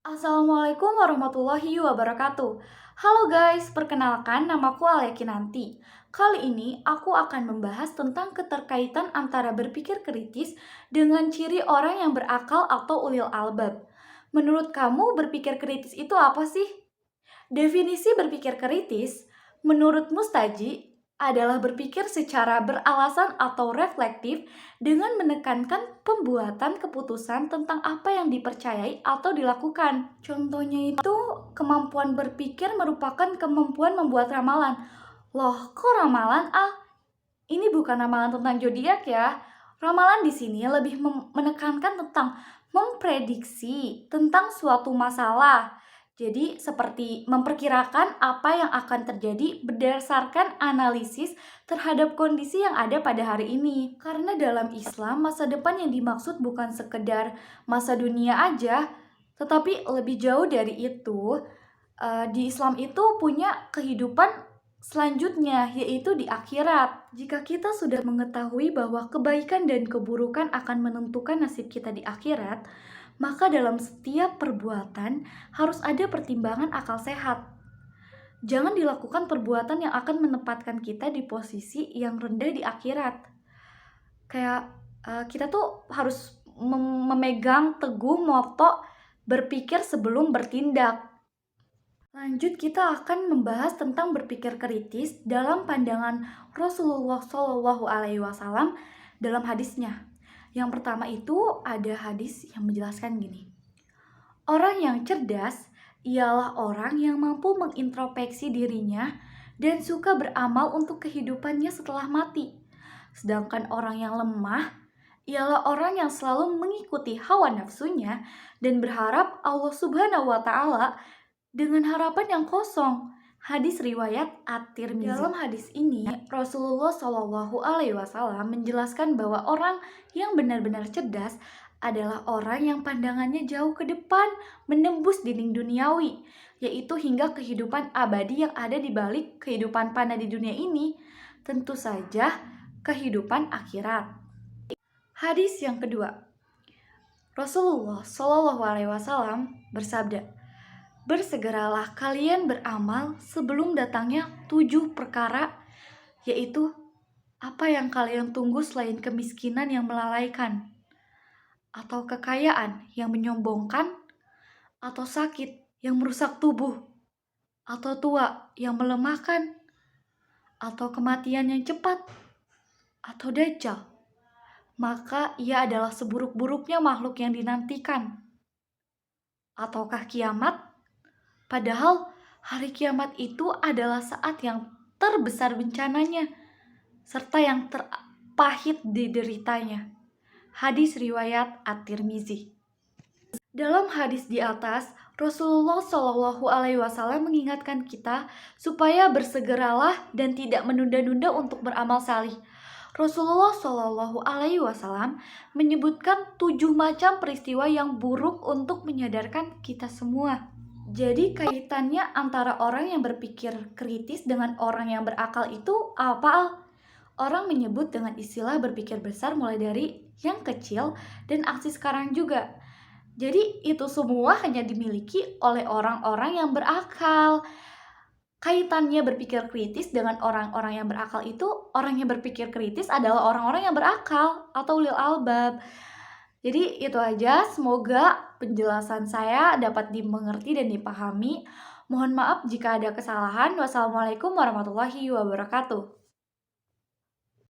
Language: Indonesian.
Assalamualaikum warahmatullahi wabarakatuh. Halo guys, perkenalkan namaku Alia Kinanti. Kali ini aku akan membahas tentang keterkaitan antara berpikir kritis dengan ciri orang yang berakal atau ulil albab. Menurut kamu berpikir kritis itu apa sih? Definisi berpikir kritis menurut Mustaji adalah berpikir secara beralasan atau reflektif dengan menekankan pembuatan keputusan tentang apa yang dipercayai atau dilakukan. Contohnya itu, kemampuan berpikir merupakan kemampuan membuat ramalan. Loh, kok ramalan? Ini bukan ramalan tentang zodiak ya. Ramalan di sini lebih menekankan tentang memprediksi tentang suatu masalah. Jadi seperti memperkirakan apa yang akan terjadi berdasarkan analisis terhadap kondisi yang ada pada hari ini. Karena dalam Islam masa depan yang dimaksud bukan sekedar masa dunia aja, tetapi lebih jauh dari itu. Di Islam itu punya kehidupan selanjutnya, yaitu di akhirat. Jika kita sudah mengetahui bahwa kebaikan dan keburukan akan menentukan nasib kita di akhirat, maka dalam setiap perbuatan harus ada pertimbangan akal sehat. Jangan dilakukan perbuatan yang akan menempatkan kita di posisi yang rendah di akhirat. Kayak kita tuh harus memegang teguh moto berpikir sebelum bertindak. Lanjut, kita akan membahas tentang berpikir kritis dalam pandangan Rasulullah SAW dalam hadisnya. Yang pertama itu ada hadis yang menjelaskan gini. Orang yang cerdas ialah orang yang mampu mengintrospeksi dirinya dan suka beramal untuk kehidupannya setelah mati. Sedangkan orang yang lemah ialah orang yang selalu mengikuti hawa nafsunya dan berharap Allah Subhanahu wa Ta'ala dengan harapan yang kosong. Hadis riwayat At-Tirmizi. Dalam hadis ini, Rasulullah SAW menjelaskan bahwa orang yang benar-benar cerdas adalah orang yang pandangannya jauh ke depan, menembus dinding duniawi, yaitu hingga kehidupan abadi yang ada di balik kehidupan fana di dunia ini, tentu saja kehidupan akhirat. Hadis yang kedua, Rasulullah SAW bersabda, bersegeralah kalian beramal sebelum datangnya 7 perkara, yaitu apa yang kalian tunggu selain kemiskinan yang melalaikan, atau kekayaan yang menyombongkan, atau sakit yang merusak tubuh, atau tua yang melemahkan, atau kematian yang cepat, atau dajjal. Maka ia adalah seburuk-buruknya makhluk yang dinantikan. Ataukah kiamat? Padahal hari kiamat itu adalah saat yang terbesar bencananya, serta yang terpahit dideritanya. Hadis riwayat At-Tirmizi. Dalam hadis di atas, Rasulullah SAW mengingatkan kita supaya bersegeralah dan tidak menunda-nunda untuk beramal salih. Rasulullah SAW menyebutkan 7 macam peristiwa yang buruk untuk menyadarkan kita semua. Jadi kaitannya antara orang yang berpikir kritis dengan orang yang berakal itu apa? Orang menyebut dengan istilah berpikir besar mulai dari yang kecil dan aksi sekarang juga. Jadi itu semua hanya dimiliki oleh orang-orang yang berakal. Kaitannya berpikir kritis dengan orang-orang yang berakal itu, orang yang berpikir kritis adalah orang-orang yang berakal atau ulil albab. Jadi itu aja, semoga penjelasan saya dapat dimengerti dan dipahami. Mohon maaf jika ada kesalahan. Wassalamualaikum warahmatullahi wabarakatuh.